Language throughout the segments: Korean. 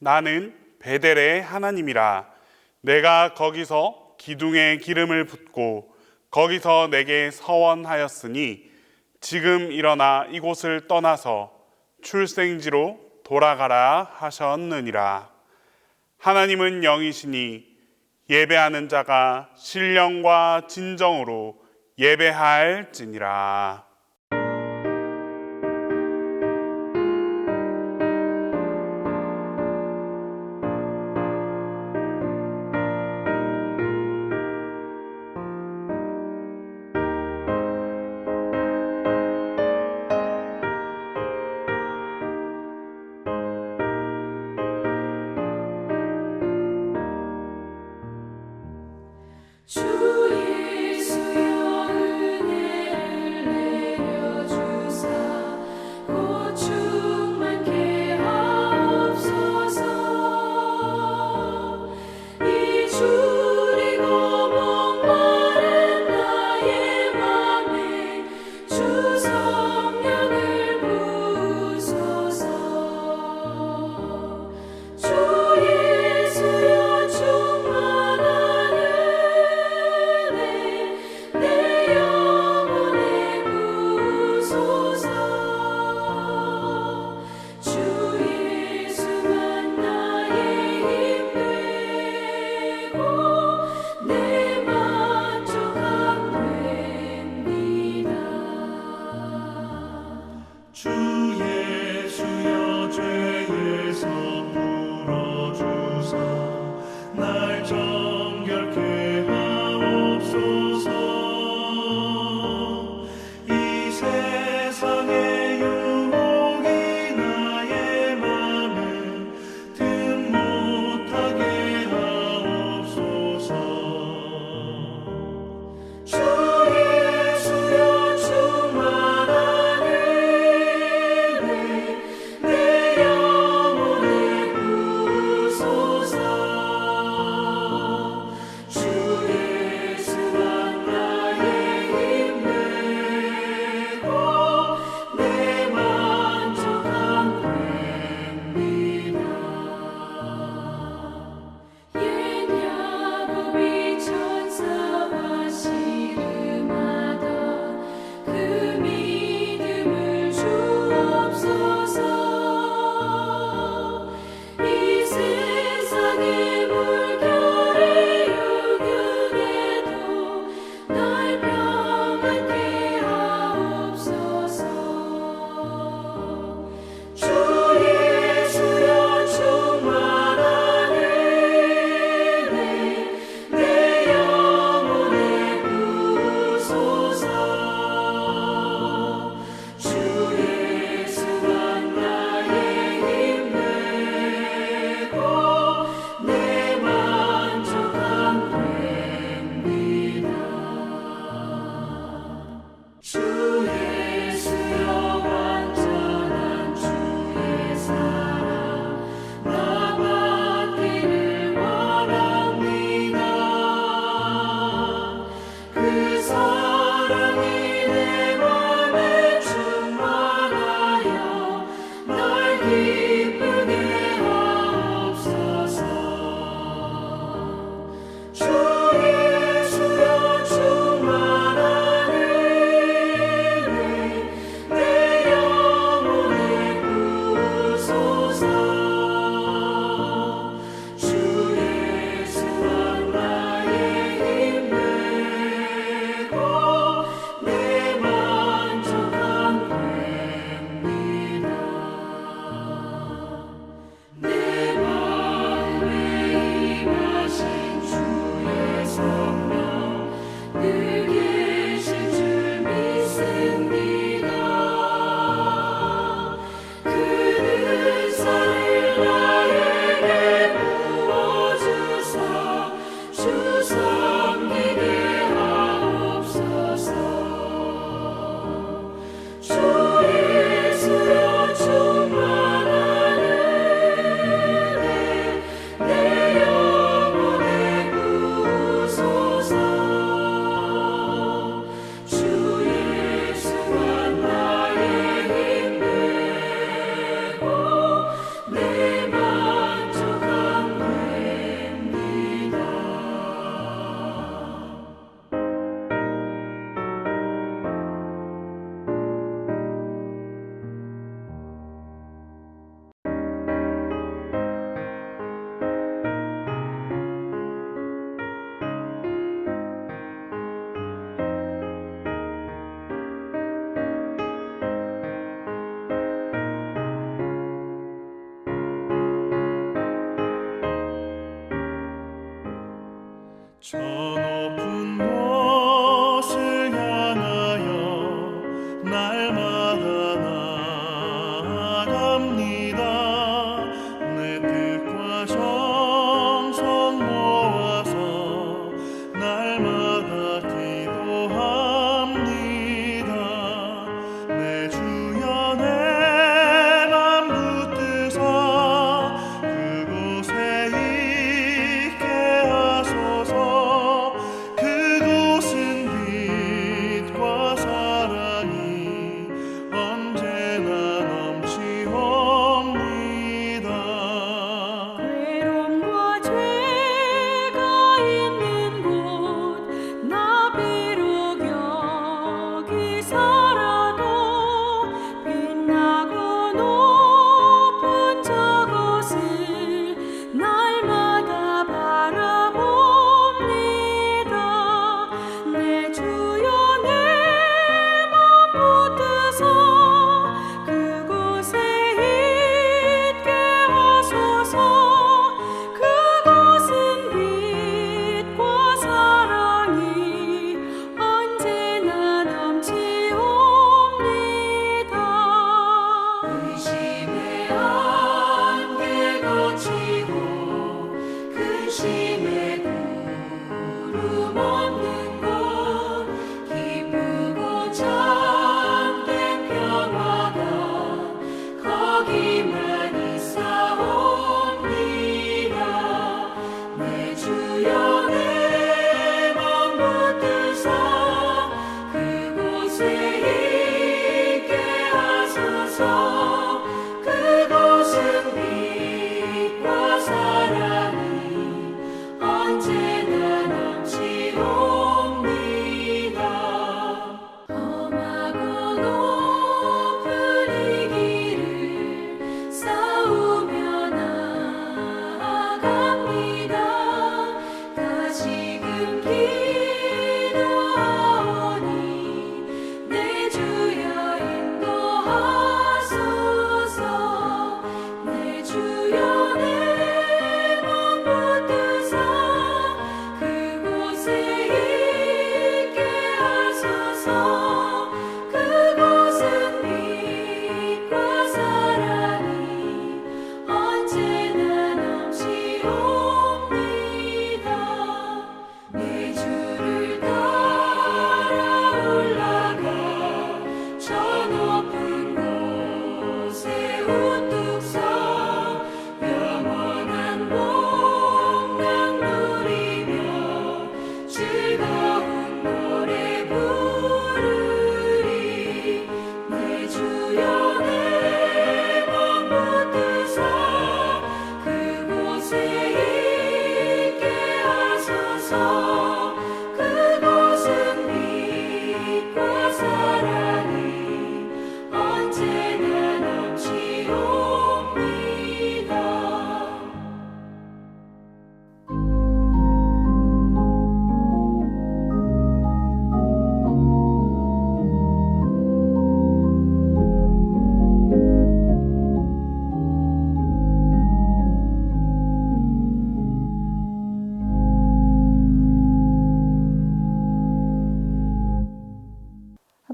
나는 베델의 하나님이라. 내가 거기서 기둥에 기름을 붓고 거기서 내게 서원하였으니 지금 일어나 이곳을 떠나서 출생지로 돌아가라 하셨느니라. 하나님은 영이시니 예배하는 자가 신령과 진정으로 예배할지니라.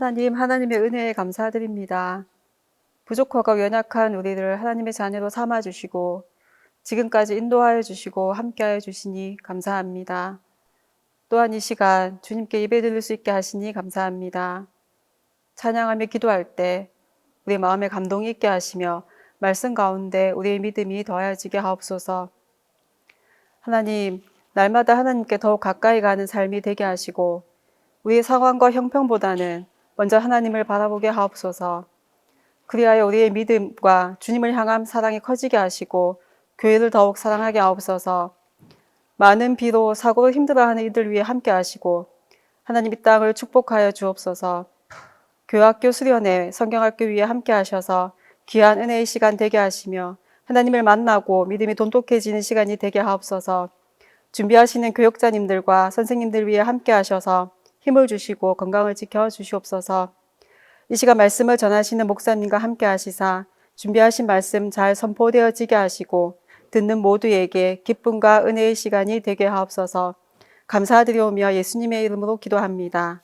하나님의 은혜에 감사드립니다. 부족하고 연약한 우리를 하나님의 자녀로 삼아주시고 지금까지 인도하여 주시고 함께하여 주시니 감사합니다. 또한 이 시간 주님께 예배드릴 수 있게 하시니 감사합니다. 찬양하며 기도할 때 우리 마음에 감동이 있게 하시며 말씀 가운데 우리의 믿음이 더해지게 하옵소서. 하나님, 날마다 하나님께 더욱 가까이 가는 삶이 되게 하시고 우리의 상황과 형편보다는 먼저 하나님을 바라보게 하옵소서. 그리하여 우리의 믿음과 주님을 향한 사랑이 커지게 하시고 교회를 더욱 사랑하게 하옵소서. 많은 비로 사고로 힘들어하는 이들 위해 함께 하시고 하나님 이 땅을 축복하여 주옵소서. 교학교 수련회, 성경학교 위에 함께 하셔서 귀한 은혜의 시간 되게 하시며 하나님을 만나고 믿음이 돈독해지는 시간이 되게 하옵소서. 준비하시는 교육자님들과 선생님들 위해 함께 하셔서 힘을 주시고 건강을 지켜 주시옵소서. 이 시간 말씀을 전하시는 목사님과 함께 하시사 준비하신 말씀 잘 선포되어지게 하시고 듣는 모두에게 기쁨과 은혜의 시간이 되게 하옵소서. 감사드리오며 예수님의 이름으로 기도합니다.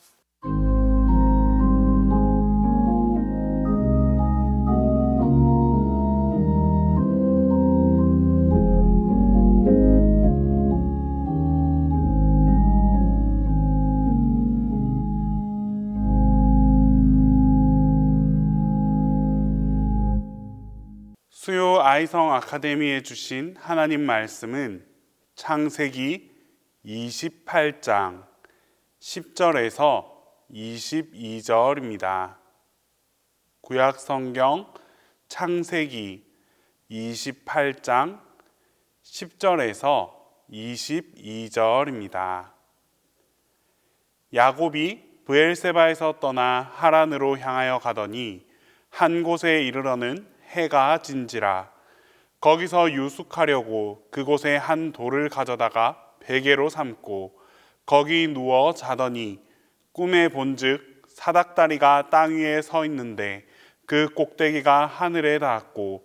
수요 아이성 아카데미에 주신 하나님 말씀은 창세기 28장 10절에서 22절입니다. 구약 성경 창세기 28장 10절에서 22절입니다. 야곱이 브엘세바에서 떠나 하란으로 향하여 가더니 한 곳에 이르러는 해가 진지라. 거기서 유숙하려고 그곳에 한 돌을 가져다가 베개로 삼고 거기 누워 자더니 꿈에 본즉 사닥다리가 땅 위에 서 있는데 그 꼭대기가 하늘에 닿았고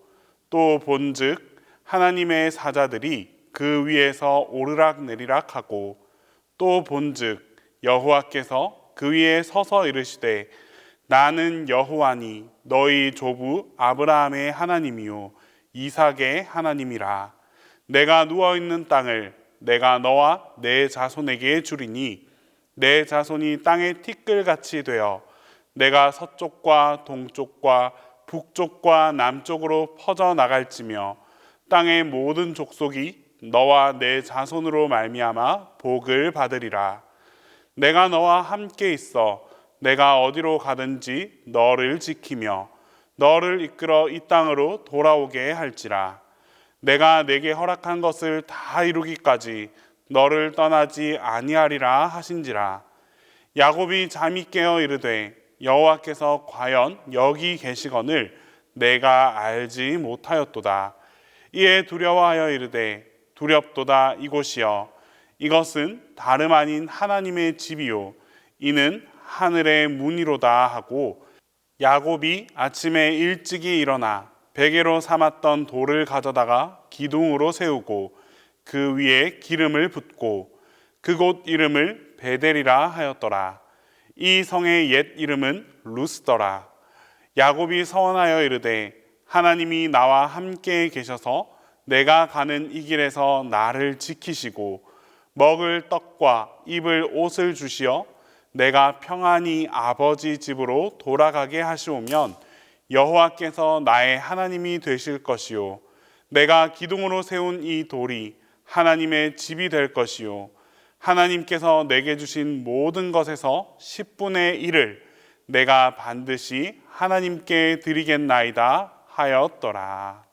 또 본즉 하나님의 사자들이 그 위에서 오르락내리락 하고 또 본즉 여호와께서 그 위에 서서 이르시되 나는 여호와니 너희 조부 아브라함의 하나님이요 이삭의 하나님이라. 내가 누워있는 땅을 내가 너와 내 자손에게 주리니 내 자손이 땅의 티끌같이 되어 내가 서쪽과 동쪽과 북쪽과 남쪽으로 퍼져나갈지며 땅의 모든 족속이 너와 내 자손으로 말미암아 복을 받으리라. 내가 너와 함께 있어 내가 어디로 가든지 너를 지키며 너를 이끌어 이 땅으로 돌아오게 할지라. 내가 내게 허락한 것을 다 이루기까지 너를 떠나지 아니하리라 하신지라. 야곱이 잠이 깨어 이르되 여호와께서 과연 여기 계시거늘 내가 알지 못하였도다. 이에 두려워하여 이르되 두렵도다 이곳이여 이것은 다름 아닌 하나님의 집이요 이는 하늘의 문이로다 하고 야곱이 아침에 일찍이 일어나 베개로 삼았던 돌을 가져다가 기둥으로 세우고 그 위에 기름을 붓고 그곳 이름을 베델이라 하였더라. 이 성의 옛 이름은 루스더라. 야곱이 서원하여 이르되 하나님이 나와 함께 계셔서 내가 가는 이 길에서 나를 지키시고 먹을 떡과 입을 옷을 주시어 내가 평안히 아버지 집으로 돌아가게 하시오면 여호와께서 나의 하나님이 되실 것이요 내가 기둥으로 세운 이 돌이 하나님의 집이 될 것이요 하나님께서 내게 주신 모든 것에서 10분의 1을 내가 반드시 하나님께 드리겠나이다 하였더라.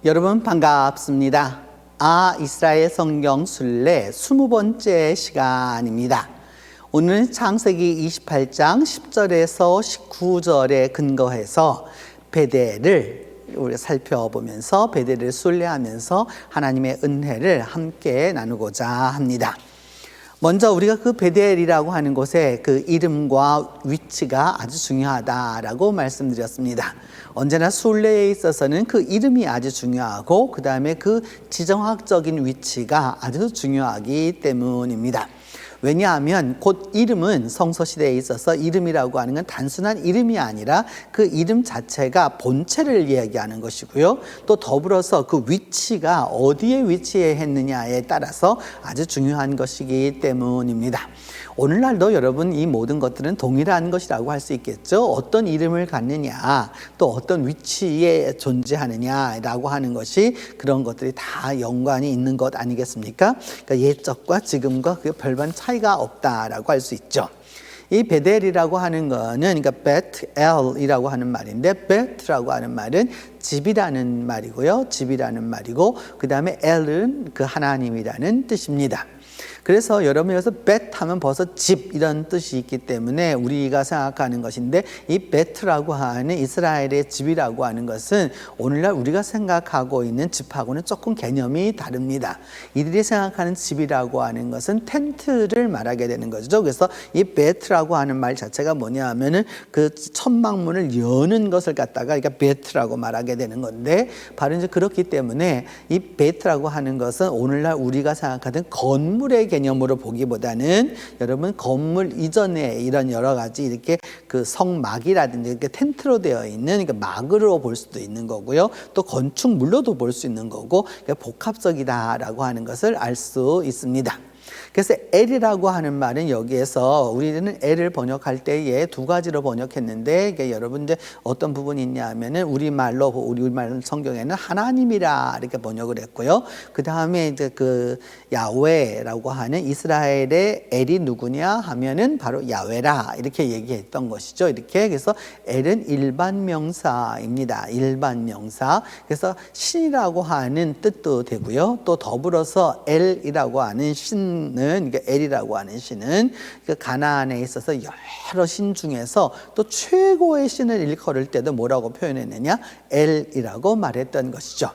여러분 반갑습니다. 이스라엘 성경 순례 20번째 시간입니다. 오늘은 창세기 28장 10절에서 19절에 근거해서 베델을 우리가 살펴보면서 베델을 순례하면서 하나님의 은혜를 함께 나누고자 합니다. 먼저 우리가 그 베델이라고 하는 곳의 그 이름과 위치가 아주 중요하다라고 말씀드렸습니다. 언제나 순례에 있어서는 그 이름이 아주 중요하고 그 다음에 그 지정학적인 위치가 아주 중요하기 때문입니다. 왜냐하면 곧 이름은 성서시대에 있어서 이름이라고 하는 건 단순한 이름이 아니라 그 이름 자체가 본체를 이야기하는 것이고요. 또 더불어서 그 위치가 어디에 위치했느냐에 따라서 아주 중요한 것이기 때문입니다. 오늘날도 여러분 이 모든 것들은 동일한 것이라고 할 수 있겠죠. 어떤 이름을 갖느냐, 또 어떤 위치에 존재하느냐라고 하는 것이 그런 것들이 다 연관이 있는 것 아니겠습니까? 그러니까 옛적과 지금과 그 별반 차이가 없다라고 할 수 있죠. 이 베델이라고 하는 거는 그러니까 베트엘이라고 하는 말인데 베트라고 하는 말은 집이라는 말이고요. 집이라는 말이고 그 다음에 엘은 그 하나님이라는 뜻입니다. 그래서 여러분 여기서 벳 하면 벌써 집 이런 뜻이 있기 때문에 우리가 생각하는 것인데 이 베트라고 하는 이스라엘의 집이라고 하는 것은 오늘날 우리가 생각하고 있는 집하고는 조금 개념이 다릅니다. 이들이 생각하는 집이라고 하는 것은 텐트를 말하게 되는 거죠. 그래서 이 베트라고 하는 말 자체가 뭐냐 하면은 그 천막문을 여는 것을 갖다가 그러니까 베트라고 말하게 되는 건데 바로 이제 그렇기 때문에 이 베트라고 하는 것은 오늘날 우리가 생각하던 건물의 개념으로 보기보다는 여러분 건물 이전에 이런 여러 가지 이렇게 그 성막이라든지 이렇게 텐트로 되어 있는 그러니까 막으로 볼 수도 있는 거고요. 또 건축물로도 볼 수 있는 거고 그러니까 복합적이다라고 하는 것을 알 수 있습니다. 그래서 엘이라고 하는 말은 여기에서 우리는 엘을 번역할 때에 두 가지로 번역했는데 이게 여러분 이제 어떤 부분이 있냐 하면은 우리말 성경에는 하나님이라 이렇게 번역을 했고요. 그 다음에 이제 그 야훼라고 하는 이스라엘의 엘이 누구냐 하면은 바로 야훼라 이렇게 얘기했던 것이죠. 이렇게 그래서 엘은 일반 명사입니다. 일반 명사. 그래서 신이라고 하는 뜻도 되고요. 또 더불어서 엘이라고 하는 신은 그러니까 엘이라고 하는 신은 그 가나안에 있어서 여러 신 중에서 또 최고의 신을 일컬을 때도 뭐라고 표현했느냐? 엘이라고 말했던 것이죠.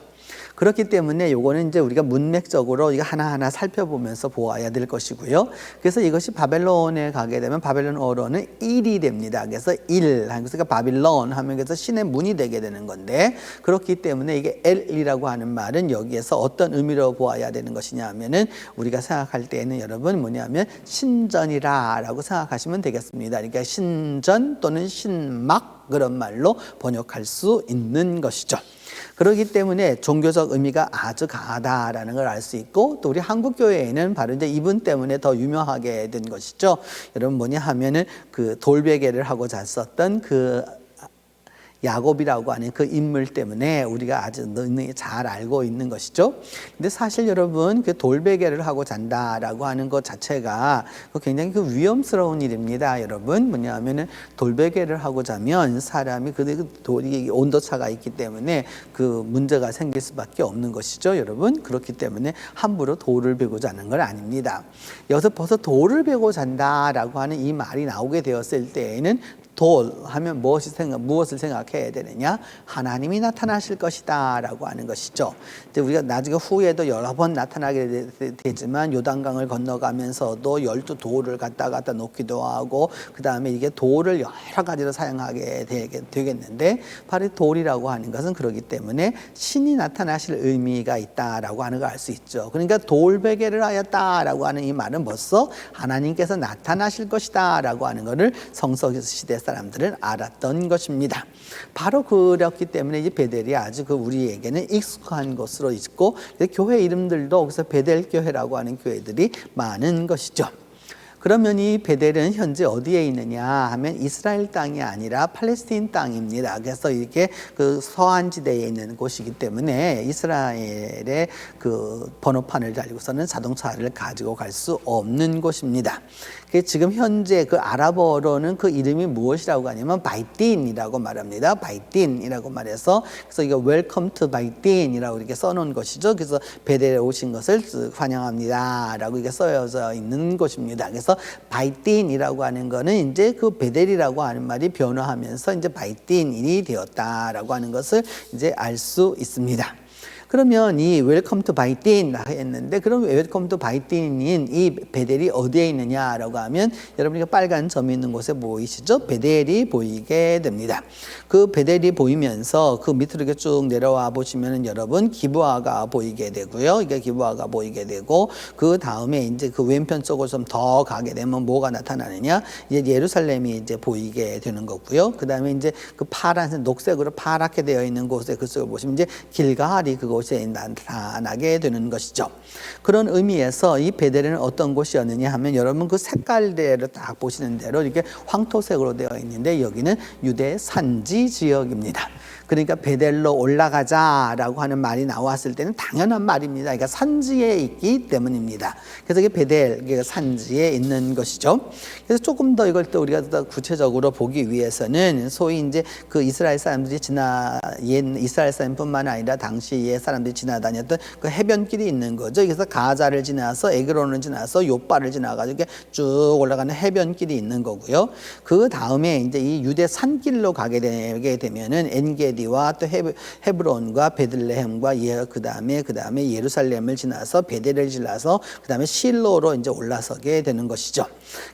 그렇기 때문에 요거는 이제 우리가 문맥적으로 이거 하나하나 살펴보면서 보아야 될 것이고요. 그래서 이것이 바벨론에 가게 되면 바벨론어로는 일이 됩니다. 그래서 그래서 바빌론 하면 그래서 신의 문이 되게 되는 건데 그렇기 때문에 이게 엘이라고 하는 말은 여기에서 어떤 의미로 보아야 되는 것이냐 하면은 우리가 생각할 때에는 여러분 뭐냐면 신전이라고 생각하시면 되겠습니다. 그러니까 신전 또는 신막 그런 말로 번역할 수 있는 것이죠. 그렇기 때문에 종교적 의미가 아주 강하다라는 걸 알 수 있고 또 우리 한국 교회에는 바로 이제 이분 때문에 더 유명하게 된 것이죠. 여러분 뭐냐 하면은 그 돌베개를 하고 잤었던 그 야곱이라고 하는 그 인물 때문에 우리가 아주 능히 잘 알고 있는 것이죠. 근데 사실 여러분 그 돌베개를 하고 잔다라고 하는 것 자체가 굉장히 그 위험스러운 일입니다. 여러분 뭐냐 하면은 돌베개를 하고 자면 사람이 그 돌이 온도차가 있기 때문에 그 문제가 생길 수밖에 없는 것이죠. 여러분 그렇기 때문에 함부로 돌을 베고 자는 건 아닙니다. 여기서 벌써 돌을 베고 잔다라고 하는 이 말이 나오게 되었을 때에는 돌 하면 무엇을 생각해야 되느냐? 하나님이 나타나실 것이다 라고 하는 것이죠. 이제 우리가 나중에 후에도 여러 번 나타나게 되지만 요단강을 건너가면서도 12돌을 갖다 놓기도 하고 그 다음에 이게 돌을 여러 가지로 사용하게 되겠는데 바로 돌이라고 하는 것은 그렇기 때문에 신이 나타나실 의미가 있다라고 하는 걸 알 수 있죠. 그러니까 돌베개를 하였다라고 하는 이 말은 벌써 하나님께서 나타나실 것이다 라고 하는 것을 성서시대 사람들은 알았던 것입니다. 바로 그렇기 때문에 이 베델이 아주 그 우리에게는 익숙한 것으로 있고 교회 이름들도 거기서 베델 교회라고 하는 교회들이 많은 것이죠. 그러면 이 베델은 현재 어디에 있느냐 하면 이스라엘 땅이 아니라 팔레스틴 땅입니다. 그래서 이렇게 그 서한 지대에 있는 곳이기 때문에 이스라엘의 그 번호판을 달고서는 자동차를 가지고 갈 수 없는 곳입니다. 지금 현재 그 아랍어로는 그 이름이 무엇이라고 하냐면 바이틴이라고 말합니다. 바이틴이라고 말해서 그래서 이거 웰컴 투 바이틴이라고 이렇게 써놓은 것이죠. 그래서 베델에 오신 것을 환영합니다라고 이게 써져 있는 것입니다. 그래서 바이틴이라고 하는 거는 이제 그 베델이라고 하는 말이 변화하면서 이제 바이틴이 되었다라고 하는 것을 이제 알 수 있습니다. 그러면 이 웰컴 투 바이틴 했는데 그럼 웰컴 투 바이틴인 이 베델이 어디에 있느냐라고 하면 여러분이 빨간 점이 있는 곳에 보이시죠? 베델이 보이게 됩니다. 그 베델이 보이면서 그 밑으로 이렇게 쭉 내려와 보시면은 여러분 기브아가 보이게 되고요. 이게 기브아가 보이게 되고 그 다음에 이제 그 왼편 쪽으로 좀 더 가게 되면 뭐가 나타나느냐? 이제 예루살렘이 이제 보이게 되는 거고요. 그 다음에 이제 그 파란색 녹색으로 파랗게 되어 있는 곳에 그쪽을 보시면 이제 길가할이 그곳에 나타나게 되는 것이죠. 그런 의미에서 이 베델은 어떤 곳이었느냐 하면 여러분 그 색깔대로 딱 보시는 대로 이렇게 황토색으로 되어 있는데 여기는 유대 산지 지역입니다. 그러니까 베델로 올라가자라고 하는 말이 나왔을 때는 당연한 말입니다. 그러니까 산지에 있기 때문입니다. 그래서 이게 베델, 산지에 있는 것이죠. 그래서 조금 더 이걸 또 우리가 더 구체적으로 보기 위해서는 소위 이제 그 이스라엘 사람들이 옛 이스라엘 사람뿐만 아니라 당시에 사람들이 지나다녔던 그 해변길이 있는 거죠. 그래서 가자를 지나서 에그론을 지나서 요바를 지나가지고 이렇게 쭉 올라가는 해변길이 있는 거고요. 그 다음에 이제 이 유대 산길로 가게 되게 되면은 엔게디와 또 헤브론과 베들레헴과 그다음에 예루살렘을 지나서 베델을 지나서 그다음에 실로로 이제 올라서게 되는 것이죠.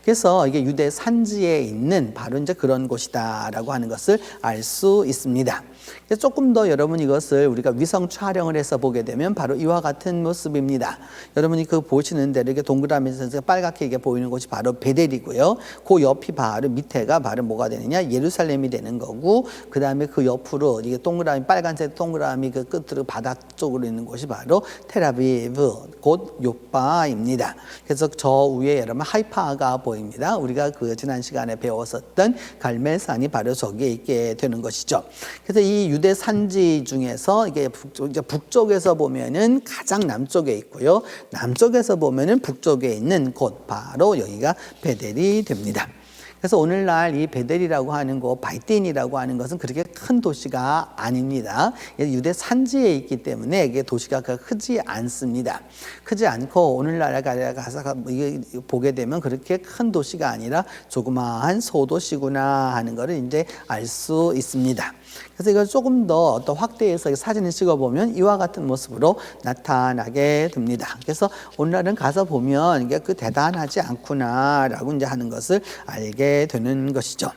그래서 이게 유대 산지에 있는 바로 이제 그런 곳이다라고 하는 것을 알 수 있습니다. 그래서 조금 더 여러분 이것을 우리가 위성 촬영을 해서 보게 되면 바로 이와 같은 모습입니다. 여러분이 그 보시는 대로 이렇게 동그라미에서 빨갛게 이게 보이는 곳이 바로 베델이고요. 그 옆이 바로 밑에가 바로 뭐가 되느냐? 예루살렘이 되는 거고, 그 다음에 그 옆으로 이게 동그라미 빨간색 동그라미 그 끝으로 바닥 쪽으로 있는 곳이 바로 텔아비브 곧 요바입니다. 그래서 저 위에 여러분 하이파가 보입니다. 우리가 그 지난 시간에 배웠었던 갈멜산이 바로 저기에 있게 되는 것이죠. 그래서 이 유대 산지 중에서 이게 북쪽에서 보면은 가장 남쪽에 있고요. 남쪽에서 보면은 북쪽에 있는 곳 바로 여기가 베델이 됩니다. 그래서 오늘날 이 베델이라고 하는 곳, 바이틴이라고 하는 것은 그렇게 큰 도시가 아닙니다. 유대 산지에 있기 때문에 이게 도시가 크지 않습니다. 크지 않고 오늘날 가서 보게 되면 그렇게 큰 도시가 아니라 조그마한 소도시구나 하는 것을 이제 알 수 있습니다. 그래서 이걸 조금 더 확대해서 사진을 찍어보면 이와 같은 모습으로 나타나게 됩니다. 그래서 오늘날은 가서 보면 이게 대단하지 않구나라고 이제 하는 것을 알게 되는 것이죠.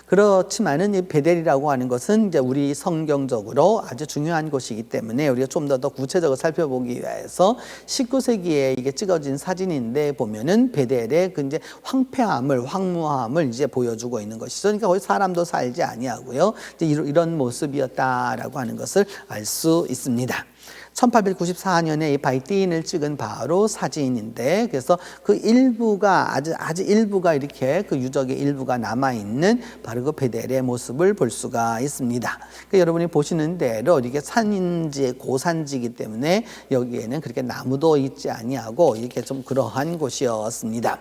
그렇지만은 이 베델이라고 하는 것은 이제 우리 성경적으로 아주 중요한 곳이기 때문에 우리가 좀 더 구체적으로 살펴보기 위해서 19세기에 이게 찍어진 사진인데 보면은 베델의 그 이제 황무함을 이제 보여주고 있는 것이죠. 그러니까 거기 사람도 살지 아니하고요. 이제 이런 모습이었다라고 하는 것을 알 수 있습니다. 1894년에 이 바이틴을 찍은 바로 사진인데 그래서 그 일부가 아주 일부가 이렇게 그 유적의 일부가 남아 있는 바로 그 베델의 모습을 볼 수가 있습니다. 그러니까 여러분이 보시는 대로 이게 산인지 고산지이기 때문에 여기에는 그렇게 나무도 있지 아니하고 이렇게 좀 그러한 곳이었습니다.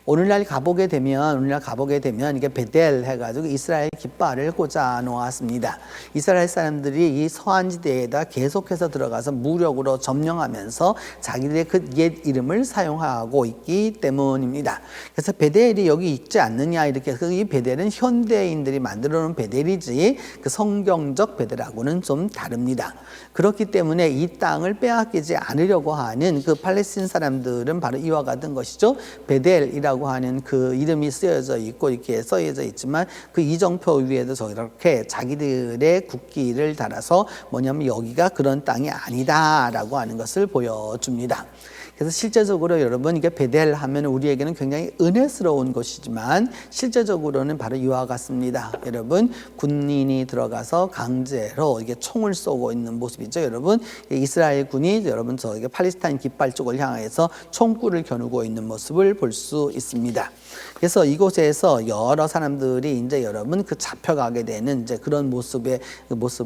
오늘날 가보게 되면 이게 베델 해가지고 이스라엘 깃발을 꽂아 놓았습니다. 이스라엘 사람들이 이 서안지대에다 계속해서 들어가서 무력으로 점령하면서 자기들의 그 옛 이름을 사용하고 있기 때문입니다. 그래서 베델이 여기 있지 않느냐 이렇게 해서 이 베델은 현대인들이 만들어 놓은 베델이지 그 성경적 베델하고는 좀 다릅니다. 그렇기 때문에 이 땅을 빼앗기지 않으려고 하는 그 팔레스틴 사람들은 바로 이와 같은 것이죠. 베델이라고 하는 그 이름이 쓰여져 있고 이렇게 써여져 있지만 그 이정표 위에도 저렇게 자기들의 국기를 달아서 뭐냐면 여기가 그런 땅이 아니다라고 하는 것을 보여줍니다. 그래서 실제적으로 여러분 이게 베델 하면 우리에게는 굉장히 은혜스러운 곳이지만 실제적으로는 바로 이와 같습니다. 여러분 군인이 들어가서 강제로 이게 총을 쏘고 있는 모습이죠. 여러분 이스라엘 군이 여러분 저기 팔레스타인 깃발 쪽을 향해서 총구를 겨누고 있는 모습을 볼 수 있습니다. 있습니다. 그래서 이곳에서 여러 사람들이 이제 여러분 그 잡혀가게 되는 이제 그런 모습을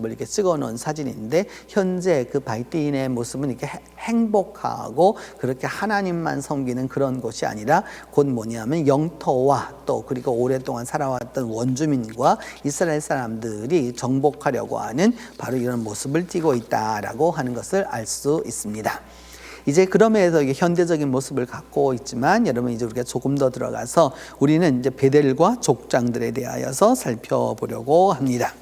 이렇게 찍어놓은 사진인데, 현재 그 바이틴의 모습은 이렇게 행복하고 그렇게 하나님만 섬기는 그런 곳이 아니라 곧 뭐냐면 영토와 또 그리고 오랫동안 살아왔던 원주민과 이스라엘 사람들이 정복하려고 하는 바로 이런 모습을 띠고 있다라고 하는 것을 알 수 있습니다. 이제 그럼에서 이게 현대적인 모습을 갖고 있지만, 여러분 이제 우리가 조금 더 들어가서 우리는 이제 베델과 족장들에 대하여서 살펴보려고 합니다.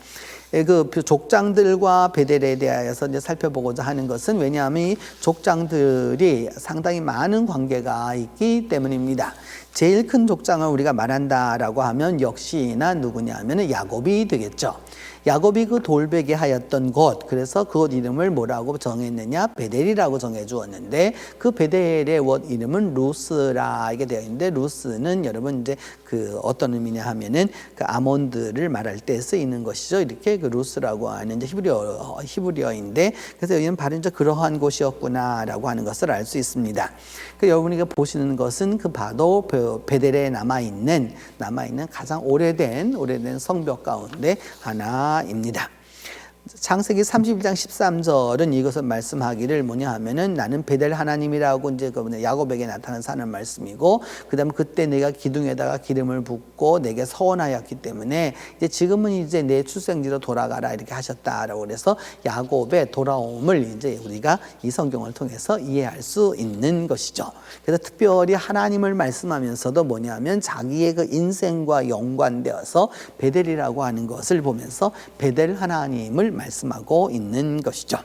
그 족장들과 베델에 대하여서 이제 살펴보고자 하는 것은, 왜냐하면 이 족장들이 상당히 많은 관계가 있기 때문입니다. 제일 큰 족장을 우리가 말한다라고 하면 역시나 누구냐 하면 야곱이 되겠죠. 야곱이 그 돌베개 하였던 곳, 그래서 그곳 이름을 뭐라고 정했느냐, 베델이라고 정해 주었는데, 그 베델의 옷 이름은 루스라 이게 되어 있는데, 루스는 여러분 이제 그 어떤 의미냐 하면은 그 아몬드를 말할 때 쓰이는 것이죠. 이렇게 그 루스라고 하는 이제 히브리어인데, 그래서 여기는 바로 이제 그러한 곳이었구나라고 하는 것을 알 수 있습니다. 그 여러분이 보시는 것은 그 바로 베델에 남아 있는 가장 오래된 성벽 가운데 하나입니다. 창세기 31장 13절은 이것을 말씀하기를 뭐냐 하면은, 나는 베델 하나님이라고 이제 야곱에게 나타나서 하는 말씀이고, 그다음에 그때 내가 기둥에다가 기름을 붓고 내게 서원하였기 때문에 이제 지금은 이제 내 출생지로 돌아가라 이렇게 하셨다라고, 그래서 야곱의 돌아옴을 이제 우리가 이 성경을 통해서 이해할 수 있는 것이죠. 그래서 특별히 하나님을 말씀하면서도 뭐냐면 자기의 그 인생과 연관되어서 베델이라고 하는 것을 보면서 베델 하나님을 말씀하고 있는 것이죠.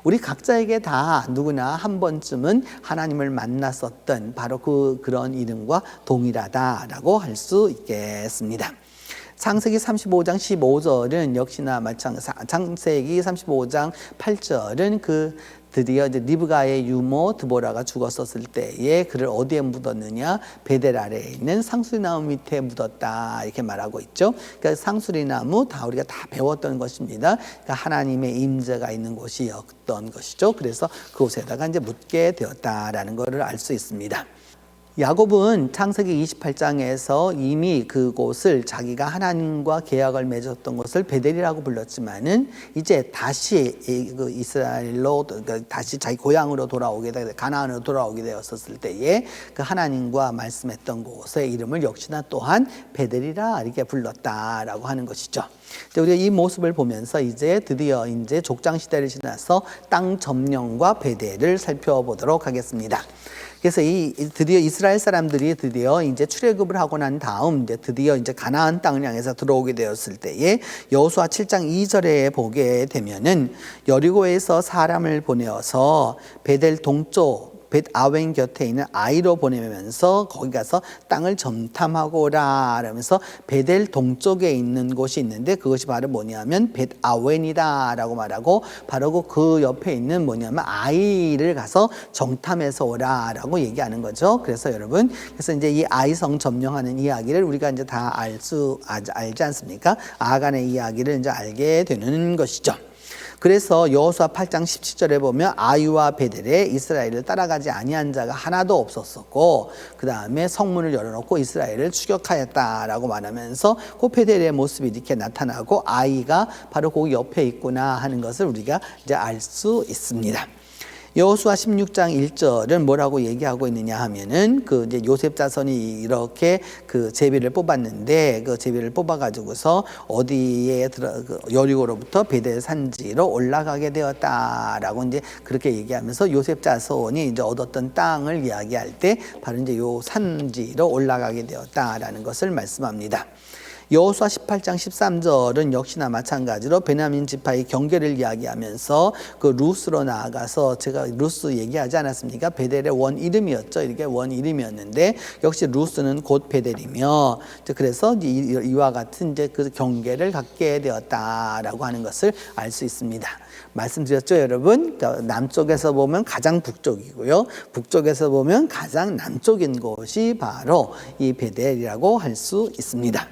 우리 각자에게 다 누구나 한 번쯤은 하나님을 만났었던 바로 그런 이름과 동일하다라고 할 수 있겠습니다. 창세기 35장 15절은 역시나 창세기 35장 8절은 드디어 이제 리브가의 유모 드보라가 죽었었을 때에 그를 어디에 묻었느냐, 베델 아래에 있는 상수리나무 밑에 묻었다 이렇게 말하고 있죠. 그러니까 상수리나무 다 우리가 다 배웠던 것입니다. 그러니까 하나님의 임재가 있는 곳이었던 것이죠. 그래서 그곳에다가 이제 묻게 되었다라는 것을 알 수 있습니다. 야곱은 창세기 28장에서 이미 그곳을 자기가 하나님과 계약을 맺었던 것을 베델이라고 불렀지만은, 이제 다시 이스라엘로 다시 자기 고향으로 돌아오게 되 가나안으로 돌아오게 되었을 때에 그 하나님과 말씀했던 곳의 이름을 역시나 또한 베델이라 이렇게 불렀다라고 하는 것이죠. 우리가 이 모습을 보면서 이제 드디어 이제 족장 시대를 지나서 땅 점령과 베델을 살펴보도록 하겠습니다. 그래서 드디어 이스라엘 사람들이 드디어 이제 출애굽을 하고 난 다음 드디어 이제 가나안 땅을 향해서 들어오게 되었을 때에 여호수아 7장 2절에 보게 되면은, 여리고에서 사람을 보내어서 베델 동쪽 벳 아웬 곁에 있는 아이로 보내면서 거기 가서 땅을 점탐하고 오라 라면서 베델 동쪽에 있는 곳이 있는데, 그것이 바로 뭐냐면 벳 아웬이다 라고 말하고, 바로 그 옆에 있는 뭐냐면 아이를 가서 정탐해서 오라 라고 얘기하는 거죠. 그래서 여러분, 그래서 이제 이 아이성 점령하는 이야기를 우리가 이제 다 알지 않습니까? 아간의 이야기를 이제 알게 되는 것이죠. 그래서 여호수아 8장 17절에 보면 아이와 베델에 이스라엘을 따라가지 아니한 자가 하나도 없었었고, 그 다음에 성문을 열어놓고 이스라엘을 추격하였다라고 말하면서 그 베델의 모습이 이렇게 나타나고 아이가 바로 그 옆에 있구나 하는 것을 우리가 이제 알 수 있습니다. 여호수아 16장 1절은 뭐라고 얘기하고 있느냐 하면은, 그 이제 요셉 자손이 이렇게 그 제비를 뽑았는데, 그 제비를 뽑아가지고서 어디에 여리고로부터 베델 산지로 올라가게 되었다라고 이제 그렇게 얘기하면서 요셉 자손이 이제 얻었던 땅을 이야기할 때 바로 이제 요 산지로 올라가게 되었다라는 것을 말씀합니다. 여호수아 18장 13절은 역시나 마찬가지로 베냐민 지파의 경계를 이야기하면서 그 루스로 나아가서, 제가 루스 얘기하지 않았습니까? 베델의 원 이름이었죠. 이렇게 원 이름이었는데 역시 루스는 곧 베델이며, 그래서 이와 같은 이제 그 경계를 갖게 되었다라고 하는 것을 알 수 있습니다. 말씀드렸죠, 여러분? 남쪽에서 보면 가장 북쪽이고요, 북쪽에서 보면 가장 남쪽인 곳이 바로 이 베델이라고 할 수 있습니다.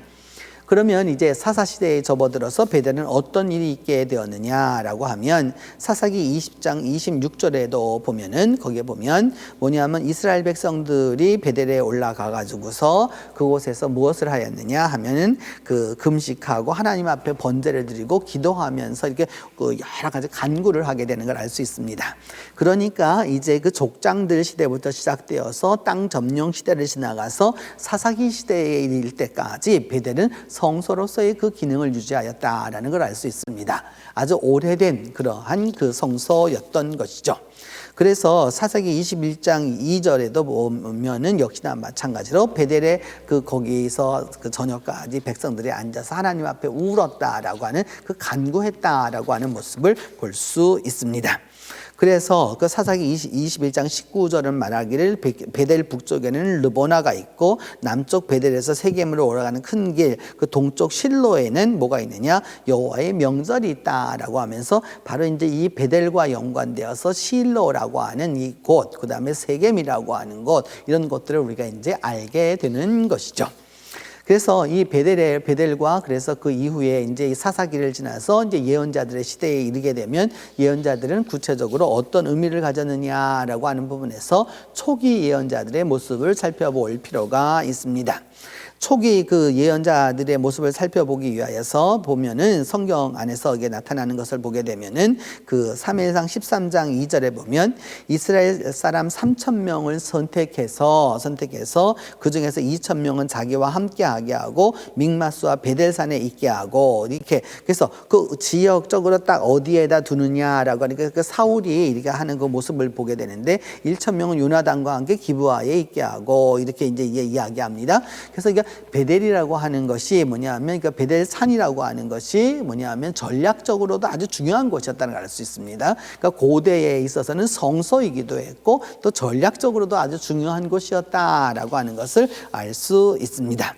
그러면 이제 사사시대에 접어들어서 베델은 어떤 일이 있게 되었느냐라고 하면 사사기 20장 26절에도 보면은 거기에 보면 뭐냐면 이스라엘 백성들이 베델에 올라가 가지고서 그곳에서 무엇을 하였느냐 하면은 그 금식하고 하나님 앞에 번제를 드리고 기도하면서 이렇게 그 여러 가지 간구를 하게 되는 걸 알 수 있습니다. 그러니까 이제 그 족장들 시대부터 시작되어서 땅 점령 시대를 지나가서 사사기 시대에 이를 때까지 베델은 성소로서의 그 기능을 유지하였다라는 걸 알 수 있습니다. 아주 오래된 그러한 그 성소였던 것이죠. 그래서 사사기 21장 2절에도 보면은 역시나 마찬가지로 베델의 그 거기서 그 저녁까지 백성들이 앉아서 하나님 앞에 울었다라고 하는 그 간구했다라고 하는 모습을 볼 수 있습니다. 그래서 그 사사기 21장 19절은 말하기를 베델 북쪽에는 르보나가 있고 남쪽 베델에서 세겜으로 올라가는 큰 길, 그 동쪽 실로에는 뭐가 있느냐? 여호와의 명절이 있다라고 하면서 바로 이제 이 베델과 연관되어서 실로라고 하는 이 곳, 그 다음에 세겜이라고 하는 곳, 이런 것들을 우리가 이제 알게 되는 것이죠. 그래서 이 베델과 그래서 그 이후에 이제 사사기를 지나서 이제 예언자들의 시대에 이르게 되면 예언자들은 구체적으로 어떤 의미를 가졌느냐라고 하는 부분에서 초기 예언자들의 모습을 살펴볼 필요가 있습니다. 초기 그 예언자들의 모습을 살펴보기 위하여서 보면은 성경 안에서 이게 나타나는 것을 보게 되면은 그 사무엘상 13장 2절에 보면 이스라엘 사람 3,000명을 선택해서 그 중에서 2,000명은 자기와 함께하게 하고 믹마스와 베델산에 있게 하고 이렇게 그래서 그 지역적으로 딱 어디에다 두느냐라고 하니까 그 사울이 이렇게 하는 그 모습을 보게 되는데 1,000명은 요나단과 함께 기브아에 있게 하고 이렇게 이제 이야기합니다. 그래서 이게 베델이라고 하는 것이 뭐냐면 그러니까 베델산이라고 하는 것이 뭐냐면 전략적으로도 아주 중요한 곳이었다는 걸 알 수 있습니다. 그러니까 고대에 있어서는 성소이기도 했고 또 전략적으로도 아주 중요한 곳이었다라고 하는 것을 알 수 있습니다.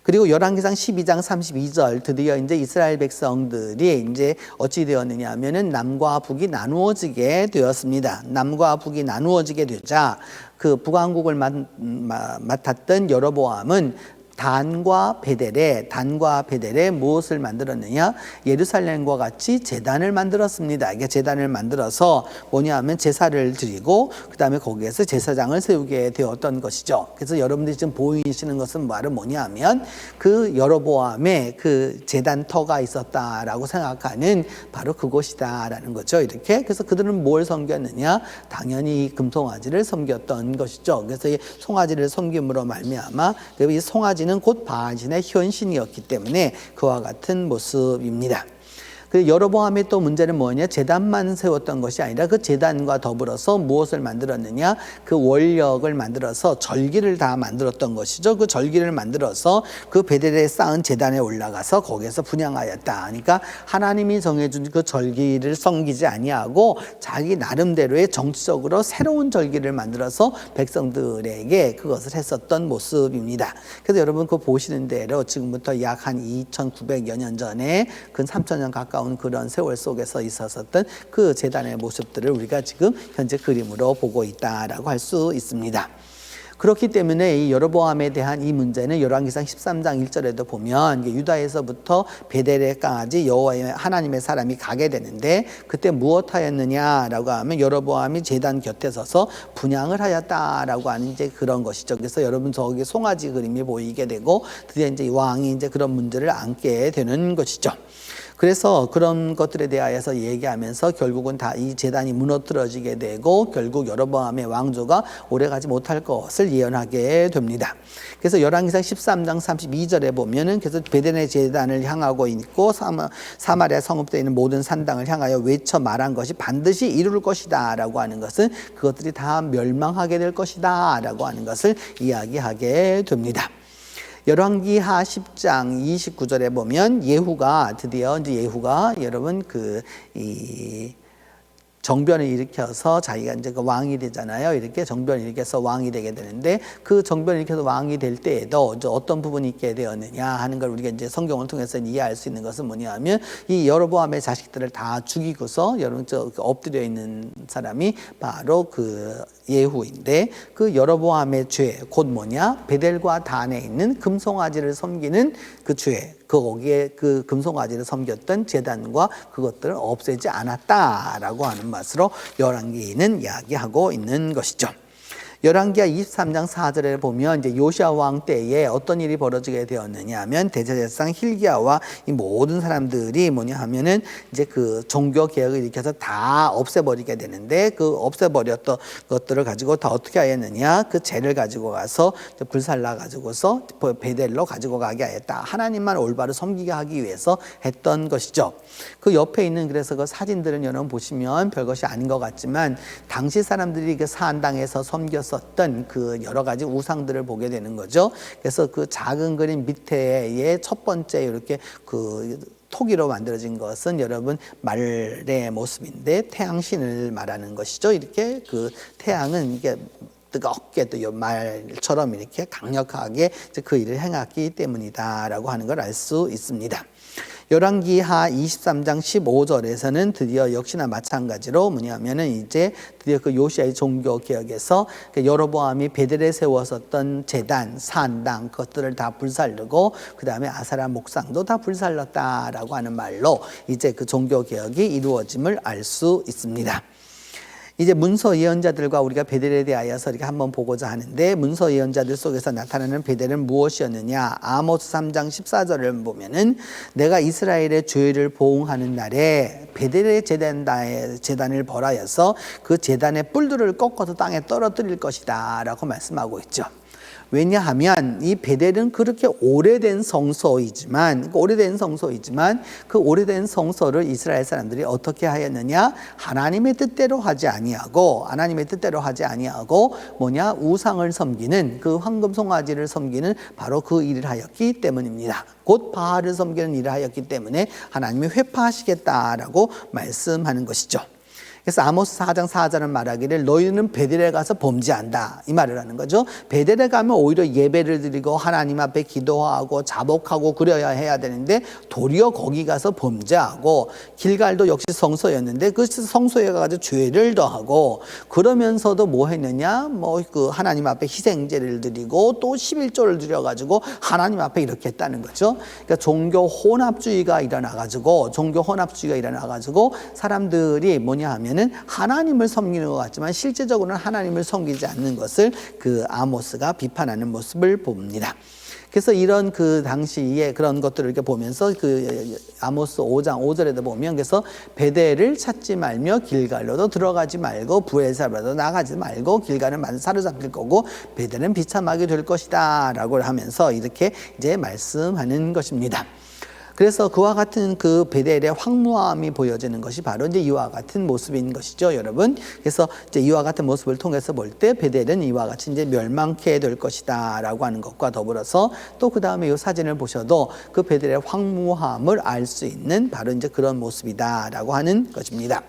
그리고 열왕기상 12장 32절 드디어 이제 이스라엘 백성들이 이제 어찌 되었느냐 하면은 남과 북이 나누어지게 되었습니다. 남과 북이 나누어지게 되자 그 북왕국을 맡았던 여로보암은 단과 베델에 무엇을 만들었느냐? 예루살렘과 같이 제단을 만들었습니다. 이게 제단을 만들어서 뭐냐 하면 제사를 드리고 그 다음에 거기에서 제사장을 세우게 되었던 것이죠. 그래서 여러분들이 지금 보이시는 것은 바로 뭐냐 하면 그 여로보암의 그 제단터가 있었다라고 생각하는 바로 그곳이다라는 거죠. 이렇게. 그래서 그들은 뭘 섬겼느냐? 당연히 금송아지를 섬겼던 것이죠. 그래서 이 송아지를 섬김으로 말미암아 이 송아지 는 곧 바알신의 현신이었기 때문에 그와 같은 모습입니다. 그 여로보암의 또 문제는 뭐냐? 제단만 세웠던 것이 아니라 그 제단과 더불어서 무엇을 만들었느냐? 그 원력을 만들어서 절기를 다 만들었던 것이죠. 그 절기를 만들어서 그 베델에 쌓은 제단에 올라가서 거기에서 분향하였다. 그러니까 하나님이 정해준 그 절기를 섬기지 아니하고 자기 나름대로의 정치적으로 새로운 절기를 만들어서 백성들에게 그것을 했었던 모습입니다. 그래서 여러분 그 보시는 대로 지금부터 약 한 2,900여 년 전에 근 3,000년 가까운 그런 세월 속에서 있었던 그 제단의 모습들을 우리가 지금 현재 그림으로 보고 있다라고 할 수 있습니다. 그렇기 때문에 이 여로보암에 대한 이 문제는 열왕기상 13장 1절에도 보면 유다에서부터 베델에까지 여호와의 하나님의 사람이 가게 되는데 그때 무엇하였느냐라고 하면 여로보암이 제단 곁에 서서 분향을 하였다라고 하는 이제 그런 것이죠. 그래서 여러분 저기 송아지 그림이 보이게 되고 드디어 이제 왕이 이제 그런 문제를 안게 되는 것이죠. 그래서 그런 것들에 대하여서 얘기하면서 결국은 다 이 제단이 무너뜨려지게 되고 결국 여로보암의 왕조가 오래가지 못할 것을 예언하게 됩니다. 그래서 열왕기상 13장 32절에 보면은 그래서 베델의 제단을 향하고 있고 사마리아 성읍대에 있는 모든 산당을 향하여 외쳐 말한 것이 반드시 이룰 것이다라고 하는 것은 그것들이 다 멸망하게 될 것이다라고 하는 것을 이야기하게 됩니다. 열왕기하 10장 29절에 보면 예후가 여러분 정변을 일으켜서 자기가 이제 그 왕이 되잖아요. 이렇게 정변을 일으켜서 왕이 되게 되는데 그 정변을 일으켜서 왕이 될 때에도 이제 어떤 부분이 있게 되었느냐 하는 걸 우리가 이제 성경을 통해서 이해할 수 있는 것은 뭐냐하면 이 여로보암의 자식들을 다 죽이고서 여러분 엎드려 있는 사람이 바로 그 예후인데 그 여로보암의 죄 곧 뭐냐? 베델과 단에 있는 금송아지를 섬기는 그 죄. 거기에 그 금송아지를 섬겼던 제단과 그것들을 없애지 않았다라고 하는 맛으로 열왕기는 이야기하고 있는 것이죠. 열왕기하 23장 4절에 보면 이제 요시아 왕 때에 어떤 일이 벌어지게 되었느냐 하면 대제사장 hil기야와 이 모든 사람들이 뭐냐 하면은 이제 그 종교 개혁을 일으켜서 다 없애버리게 되는데 그 없애버렸던 것들을 가지고 다 어떻게 하였느냐, 그 재를 가지고 가서 불살라 가지고서 베델로 가지고 가게 하였다. 하나님만 올바로 섬기게 하기 위해서 했던 것이죠. 그 옆에 있는 그래서 그 사진들은 여러분 보시면 별것이 아닌 것 같지만 당시 사람들이 그 사안당에서 섬겼었던 그 여러 가지 우상들을 보게 되는 거죠. 그래서 그 작은 그림 밑에의 첫 번째 이렇게 그 토기로 만들어진 것은 여러분 말의 모습인데 태양신을 말하는 것이죠. 이렇게 그 태양은 이게 뜨겁게 또 말처럼 이렇게 강력하게 그 일을 행했기 때문이다라고 하는 걸 알 수 있습니다. 열왕기하 23장 15절에서는 드디어 역시나 마찬가지로 뭐냐면은 이제 드디어 그 요시아의 종교 개혁에서 여로보암이 베델에 세웠었던 제단, 산당 그것들을 다 불살르고 그 다음에 아사라 목상도 다 불살랐다라고 하는 말로 이제 그 종교 개혁이 이루어짐을 알 수 있습니다. 이제 문서 예언자들과 우리가 베델에 대하여서 이렇게 한번 보고자 하는데 문서 예언자들 속에서 나타나는 베델은 무엇이었느냐? 아모스 3장 14절을 보면은 내가 이스라엘의 죄를 보응하는 날에 베델의 제단을 벌하여서 그 제단의 뿔들을 꺾어서 땅에 떨어뜨릴 것이다 라고 말씀하고 있죠. 왜냐하면 이 베델은 그렇게 오래된 성소이지만 그 오래된 성소를 이스라엘 사람들이 어떻게 하였느냐? 하나님의 뜻대로 하지 아니하고 뭐냐? 우상을 섬기는 그 황금 송아지를 섬기는 바로 그 일을 하였기 때문입니다. 곧 바알을 섬기는 일을 하였기 때문에 하나님이 회파하시겠다라고 말씀하는 것이죠. 그래서 아모스 4장 4절은 말하기를 너희는 베델에 가서 범죄한다 이 말을 하는 거죠. 베델에 가면 오히려 예배를 드리고 하나님 앞에 기도하고 자복하고 그래야 해야 되는데 도리어 거기 가서 범죄하고 길갈도 역시 성소였는데 그 성소에 가서 죄를 더하고 그러면서도 뭐 했느냐, 뭐 그 하나님 앞에 희생제를 드리고 또 11조를 드려가지고 하나님 앞에 이렇게 했다는 거죠. 그러니까 종교 혼합주의가 일어나가지고 사람들이 뭐냐 하면 하나님을 섬기는 것 같지만 실제적으로는 하나님을 섬기지 않는 것을 그 아모스가 비판하는 모습을 봅니다. 그래서 이런 그 당시에 그런 것들을 이렇게 보면서 그 아모스 5장 5절에도 보면 그래서 베델을 찾지 말며 길갈로도 들어가지 말고 부엘사바도 나가지 말고 길갈은 사로잡힐 거고 베델은 비참하게 될 것이다 라고 하면서 이렇게 이제 말씀하는 것입니다. 그래서 그와 같은 그 베델의 황무함이 보여지는 것이 바로 이제 이와 같은 모습인 것이죠, 여러분. 그래서 이제 이와 같은 모습을 통해서 볼 때 베델은 이와 같이 이제 멸망케 될 것이다라고 하는 것과 더불어서 또 그 다음에 이 사진을 보셔도 그 베델의 황무함을 알 수 있는 바로 이제 그런 모습이다라고 하는 것입니다.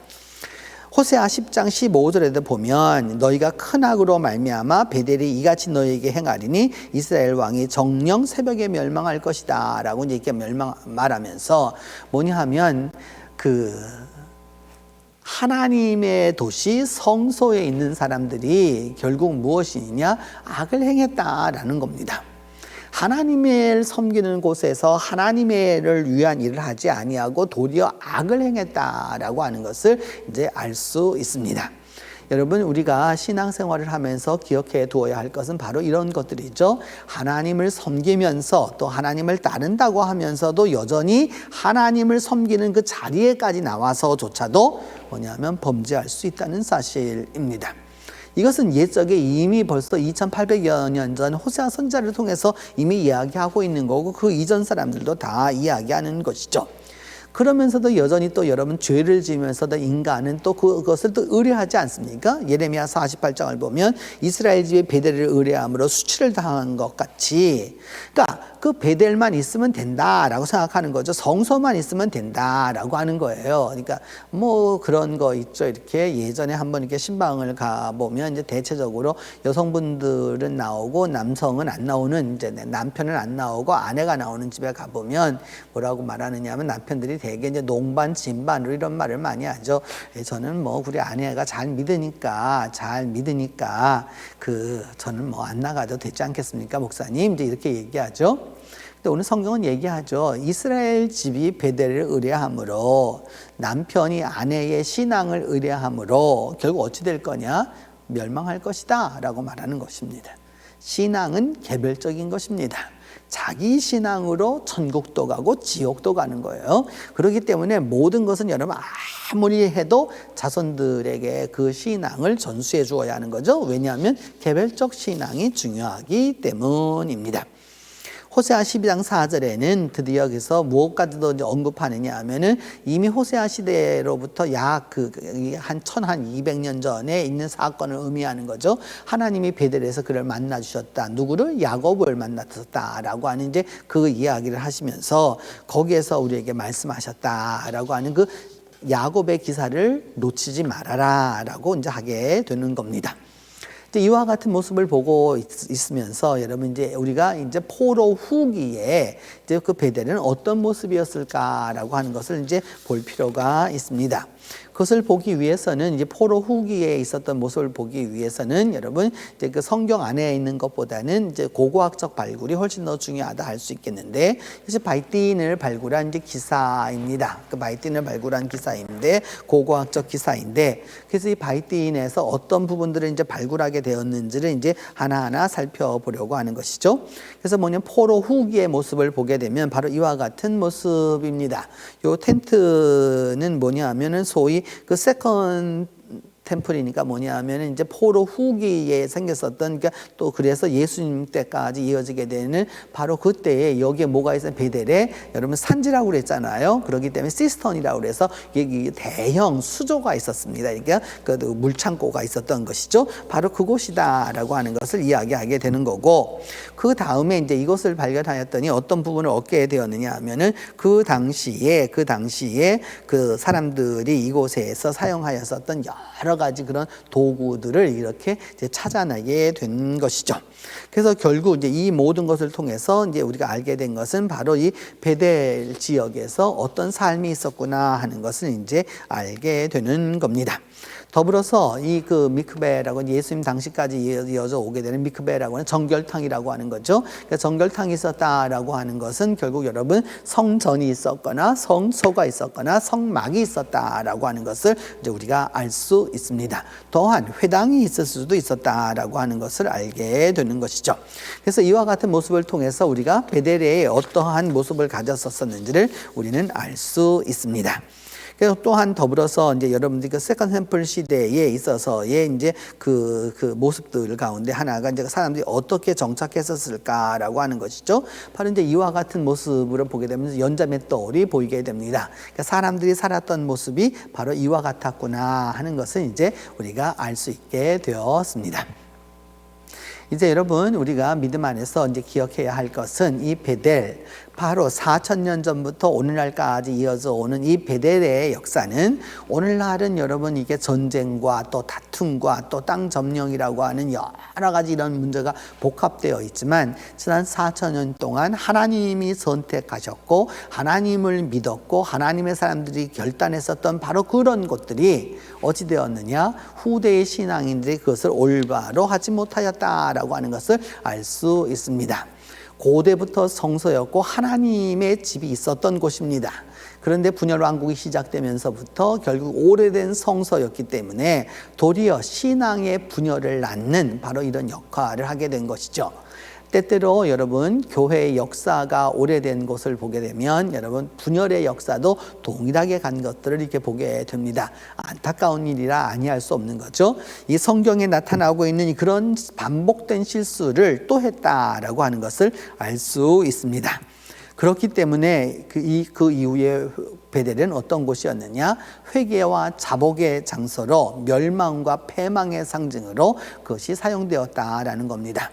호세아 10장 15절에도 보면 너희가 큰 악으로 말미암아 베델이 이같이 너희에게 행하리니 이스라엘 왕이 정령 새벽에 멸망할 것이다 라고 이렇게 말하면서 뭐냐 하면 그 하나님의 도시 성소에 있는 사람들이 결국 무엇이냐? 악을 행했다라는 겁니다. 하나님을 섬기는 곳에서 하나님을 위한 일을 하지 아니하고 도리어 악을 행했다라고 하는 것을 이제 알 수 있습니다. 여러분, 우리가 신앙생활을 하면서 기억해 두어야 할 것은 바로 이런 것들이죠. 하나님을 섬기면서 또 하나님을 따른다고 하면서도 여전히 하나님을 섬기는 그 자리에까지 나와서조차도 뭐냐면 범죄할 수 있다는 사실입니다. 이것은 옛적에 이미 벌써 2800여 년 전 호세아 선지자를 통해서 이미 이야기하고 있는 거고 그 이전 사람들도 다 이야기하는 것이죠. 그러면서도 여전히 또 여러분 죄를 지으면서도 인간은 또 그것을 또 의뢰하지 않습니까? 예레미야 48장을 보면 이스라엘 집의 베델을 의뢰함으로 수치를 당한 것 같이, 그러니까 그 베델만 있으면 된다라고 생각하는 거죠. 성소만 있으면 된다라고 하는 거예요. 그러니까 뭐 그런 거 있죠. 이렇게 예전에 한번 이렇게 신방을 가 보면 이제 대체적으로 여성분들은 나오고 남성은 안 나오는, 이제 남편은 안 나오고 아내가 나오는 집에 가 보면 뭐라고 말하느냐면 남편들이 되게 이제 농반 진반으로 이런 말을 많이 하죠. 저는 뭐 우리 아내가 잘 믿으니까 저는 뭐 안 나가도 되지 않겠습니까, 목사님? 이제 이렇게 얘기하죠. 근데 오늘 성경은 얘기하죠. 이스라엘 집이 베델을 의뢰함으로, 남편이 아내의 신앙을 의뢰함으로 결국 어찌 될 거냐? 멸망할 것이다 라고 말하는 것입니다. 신앙은 개별적인 것입니다. 자기 신앙으로 천국도 가고 지옥도 가는 거예요. 그렇기 때문에 모든 것은 여러분 아무리 해도 자손들에게 그 신앙을 전수해 주어야 하는 거죠. 왜냐하면 개별적 신앙이 중요하기 때문입니다. 호세아 12장 4절에는 드디어 여기서 무엇까지도 언급하느냐 하면은 이미 호세아 시대로부터 약 한 1200년 전에 있는 사건을 의미하는 거죠. 하나님이 베델에서 그를 만나 주셨다. 누구를? 야곱을 만나셨다라고 하는 이제 그 이야기를 하시면서 거기에서 우리에게 말씀하셨다라고 하는 그 야곱의 기사를 놓치지 말아라라고 이제 하게 되는 겁니다. 이와 같은 모습을 보고 있으면서 여러분 이제 우리가 이제 포로 후기에 이제 그 베델은 어떤 모습이었을까라고 하는 것을 이제 볼 필요가 있습니다. 그것을 보기 위해서는 이제 포로 후기에 있었던 모습을 보기 위해서는 여러분 이제 그 성경 안에 있는 것보다는 이제 고고학적 발굴이 훨씬 더 중요하다 할 수 있겠는데, 그래서 바이틴을 발굴한 이제 기사입니다. 그 바이틴을 발굴한 기사인데 고고학적 기사인데, 그래서 이 바이틴에서 어떤 부분들을 이제 발굴하게 되었는지를 이제 하나하나 살펴보려고 하는 것이죠. 그래서 뭐냐면 포로 후기의 모습을 보게 되면 바로 이와 같은 모습입니다. 요 텐트는 뭐냐 하면은 소위 그 세컨 템플이니까 뭐냐 하면 이제 포로 후기에 생겼었던, 그러니까 또 그래서 예수님 때까지 이어지게 되는 바로 그때에 여기에 뭐가 있어요? 베델에 여러분 산지라고 그랬잖아요. 그렇기 때문에 시스턴이라고 그래서 여기 대형 수조가 있었습니다. 그러니까 그 물창고가 있었던 것이죠. 바로 그곳이다라고 하는 것을 이야기하게 되는 거고, 그 다음에 이제 이것을 발견하였더니 어떤 부분을 얻게 되었느냐 하면은 그 당시에 그 사람들이 이곳에서 사용하였었던 여러 가지 그런 도구들을 이렇게 이제 찾아내게 된 것이죠. 그래서 결국 이제 이 모든 것을 통해서 이제 우리가 알게 된 것은 바로 이 베델 지역에서 어떤 삶이 있었구나 하는 것을 이제 알게 되는 겁니다. 더불어서 이 그 미크베라고 예수님 당시까지 이어져 오게 되는 미크베라고 하는 정결탕이라고 하는 거죠. 그러니까 정결탕이 있었다라고 하는 것은 결국 여러분 성전이 있었거나 성소가 있었거나 성막이 있었다라고 하는 것을 이제 우리가 알 수 있습니다. 또한 회당이 있을 수도 있었다라고 하는 것을 알게 되는 것이죠. 그래서 이와 같은 모습을 통해서 우리가 베델에 어떠한 모습을 가졌었는지를 우리는 알 수 있습니다. 그래서 또한 더불어서 이제 여러분들이 그 세컨드 템플 시대에 있어서의 이제 그 모습들 가운데 하나가 이제 사람들이 어떻게 정착했었을까라고 하는 것이죠. 바로 이제 이와 같은 모습으로 보게 되면서 연자맷돌이 보이게 됩니다. 그러니까 사람들이 살았던 모습이 바로 이와 같았구나 하는 것을 이제 우리가 알 수 있게 되었습니다. 이제 여러분 우리가 믿음 안에서 이제 기억해야 할 것은 이 베델, 바로 4000년 전부터 오늘날까지 이어져 오는 이 베델의 역사는 오늘날은 여러분 이게 전쟁과 또 다툼과 또 땅 점령이라고 하는 여러 가지 이런 문제가 복합되어 있지만 지난 4000년 동안 하나님이 선택하셨고 하나님을 믿었고 하나님의 사람들이 결단했었던 바로 그런 것들이 어찌 되었느냐? 후대의 신앙인들이 그것을 올바로 하지 못하였다라고 하는 것을 알 수 있습니다. 고대부터 성소였고 하나님의 집이 있었던 곳입니다. 그런데 분열 왕국이 시작되면서부터 결국 오래된 성소였기 때문에 도리어 신앙의 분열을 낳는 바로 이런 역할을 하게 된 것이죠. 때때로 여러분 교회의 역사가 오래된 것을 보게 되면 여러분 분열의 역사도 동일하게 간 것들을 이렇게 보게 됩니다. 안타까운 일이라 아니할 수 없는 거죠. 이 성경에 나타나고 있는 그런 반복된 실수를 또 했다라고 하는 것을 알 수 있습니다. 그렇기 때문에 그 이후에 베델은 어떤 곳이었느냐? 회개와 자복의 장소로 멸망과 패망의 상징으로 그것이 사용되었다라는 겁니다.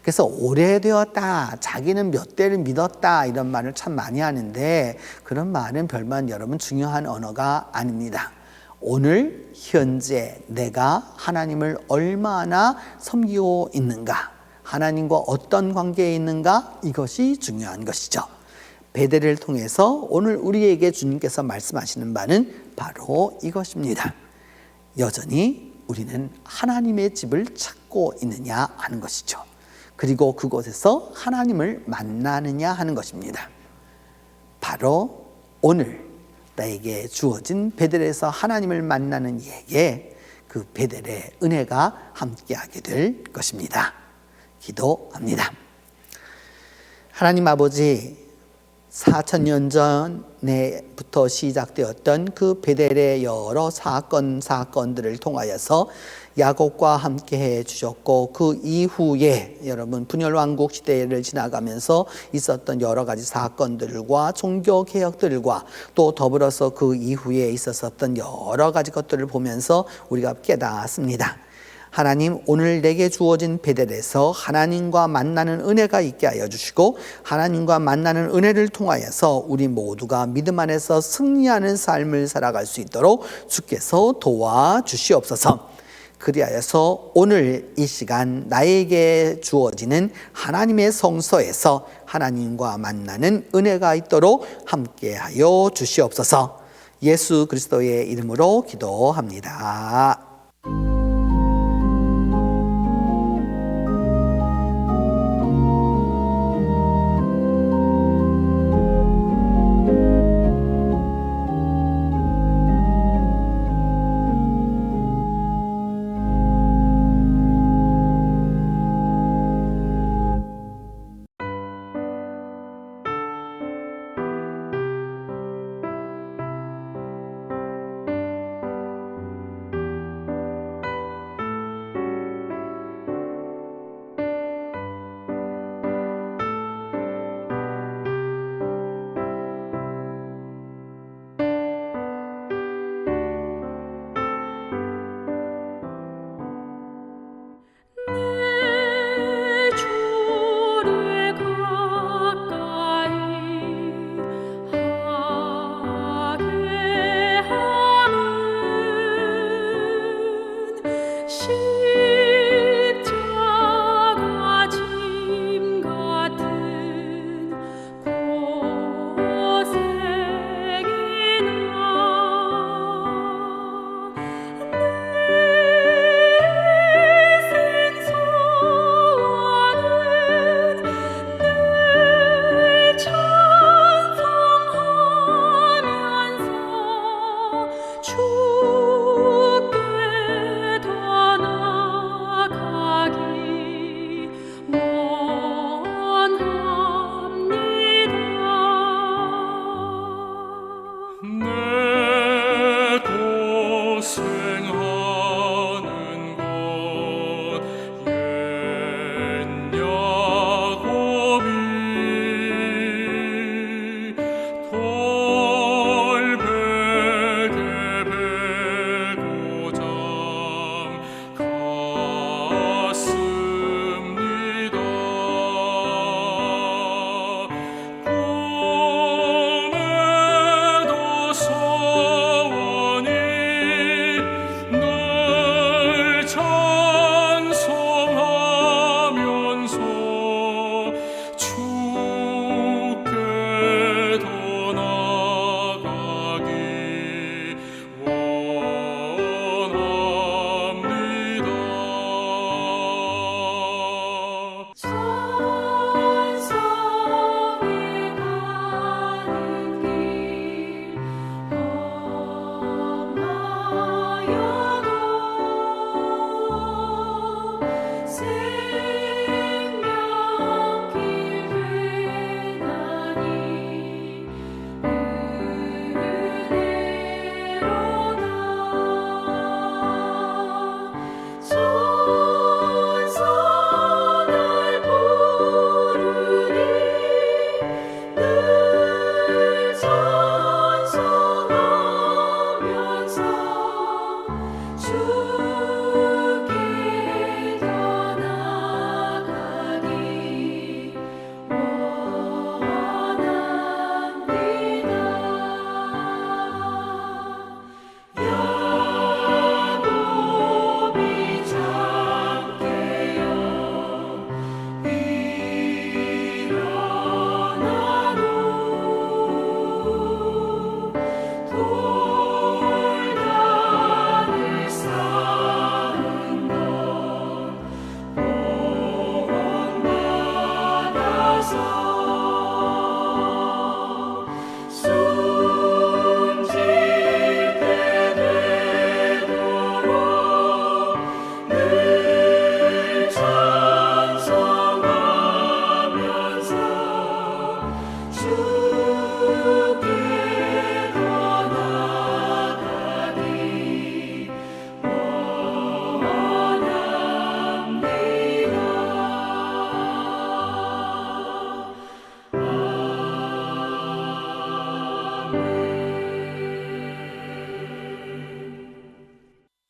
그래서 오래되었다, 자기는 몇 대를 믿었다 이런 말을 참 많이 하는데 그런 말은 별반 여러분 중요한 언어가 아닙니다. 오늘 현재 내가 하나님을 얼마나 섬기고 있는가, 하나님과 어떤 관계에 있는가, 이것이 중요한 것이죠. 베델을 통해서 오늘 우리에게 주님께서 말씀하시는 바는 바로 이것입니다. 여전히 우리는 하나님의 집을 찾고 있느냐 하는 것이죠. 그리고 그곳에서 하나님을 만나느냐 하는 것입니다. 바로 오늘 나에게 주어진 베델에서 하나님을 만나는 이에게 그 베델의 은혜가 함께하게 될 것입니다. 기도합니다. 하나님 아버지, 4,000년 전에부터 시작되었던 그 베델의 여러 사건들을 통하여서 야곱과 함께 해 주셨고, 그 이후에 여러분 분열왕국 시대를 지나가면서 있었던 여러 가지 사건들과 종교개혁들과 또 더불어서 그 이후에 있었던 여러 가지 것들을 보면서 우리가 깨닫습니다. 하나님, 오늘 내게 주어진 베델에서 하나님과 만나는 은혜가 있게 하여 주시고, 하나님과 만나는 은혜를 통하여서 우리 모두가 믿음 안에서 승리하는 삶을 살아갈 수 있도록 주께서 도와주시옵소서. 그리하여서 오늘 이 시간 나에게 주어지는 하나님의 성소에서 하나님과 만나는 은혜가 있도록 함께하여 주시옵소서. 예수 그리스도의 이름으로 기도합니다.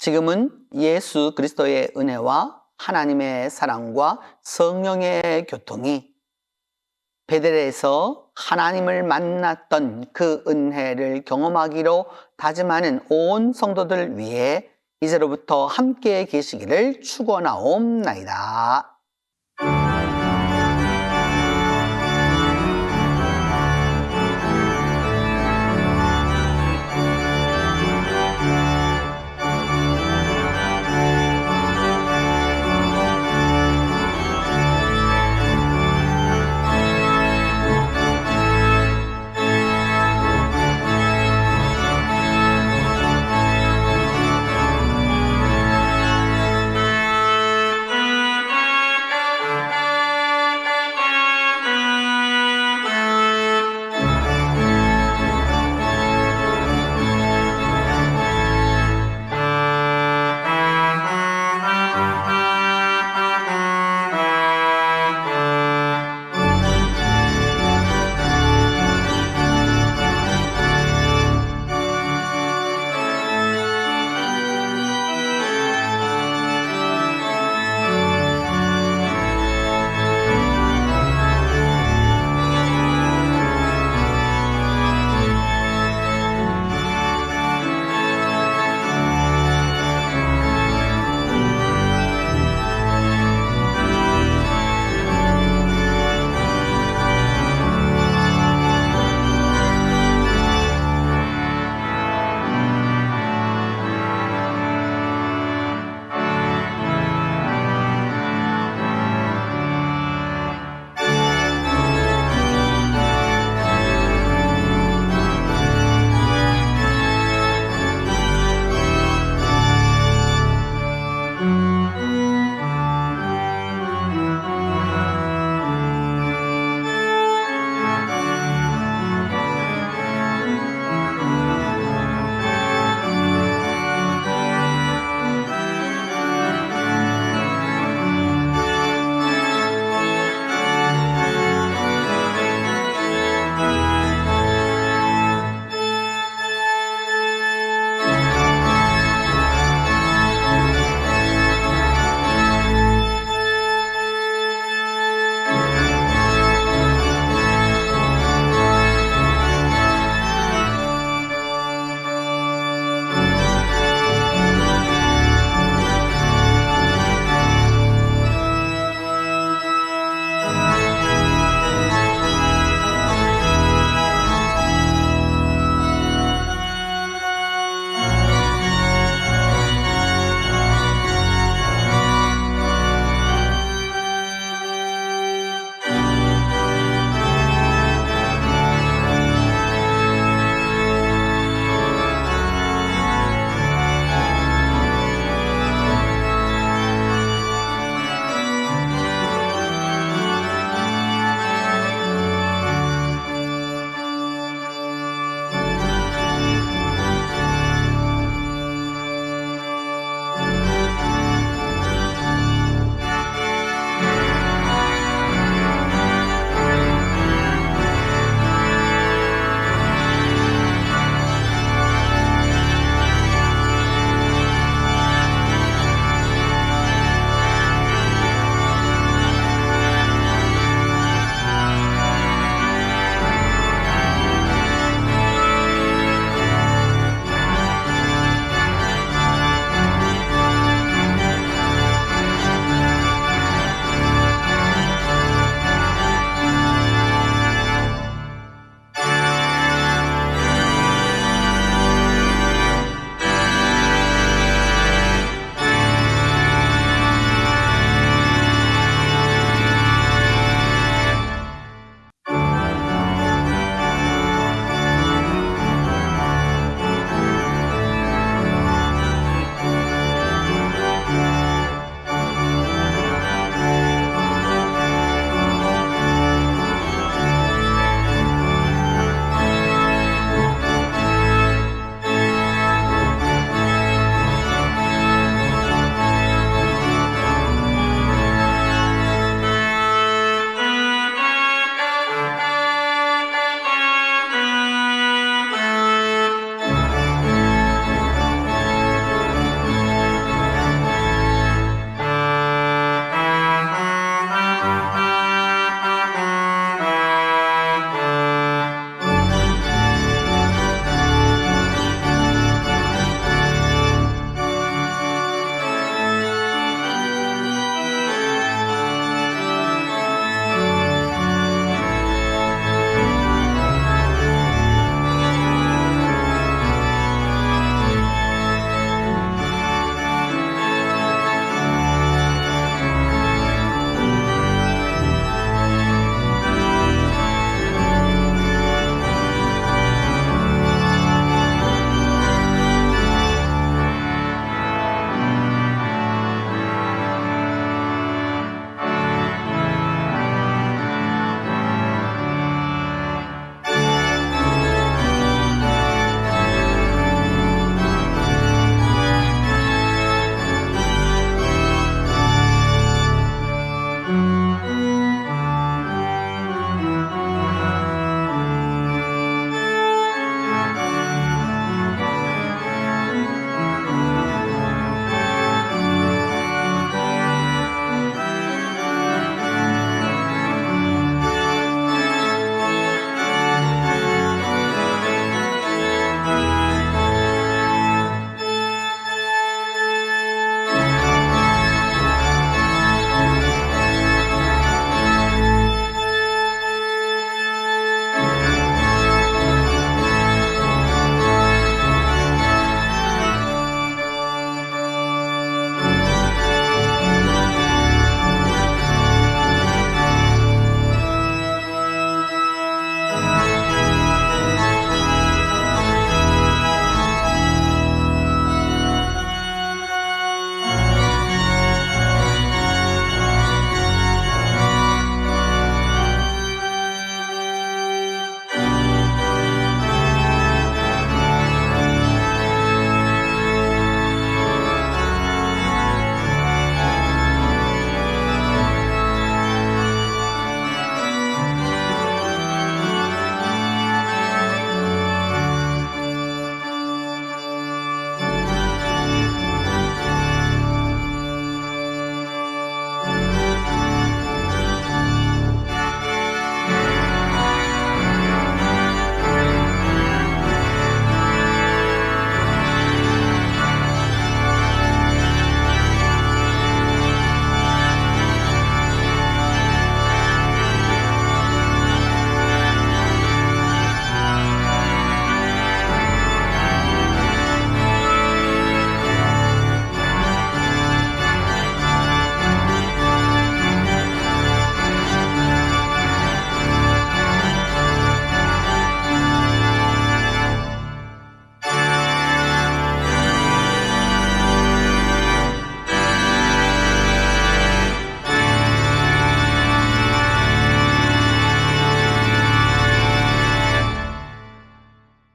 지금은 예수 그리스도의 은혜와 하나님의 사랑과 성령의 교통이 베델에서 하나님을 만났던 그 은혜를 경험하기로 다짐하는 온 성도들 위해 이제로부터 함께 계시기를 축원하옵나이다.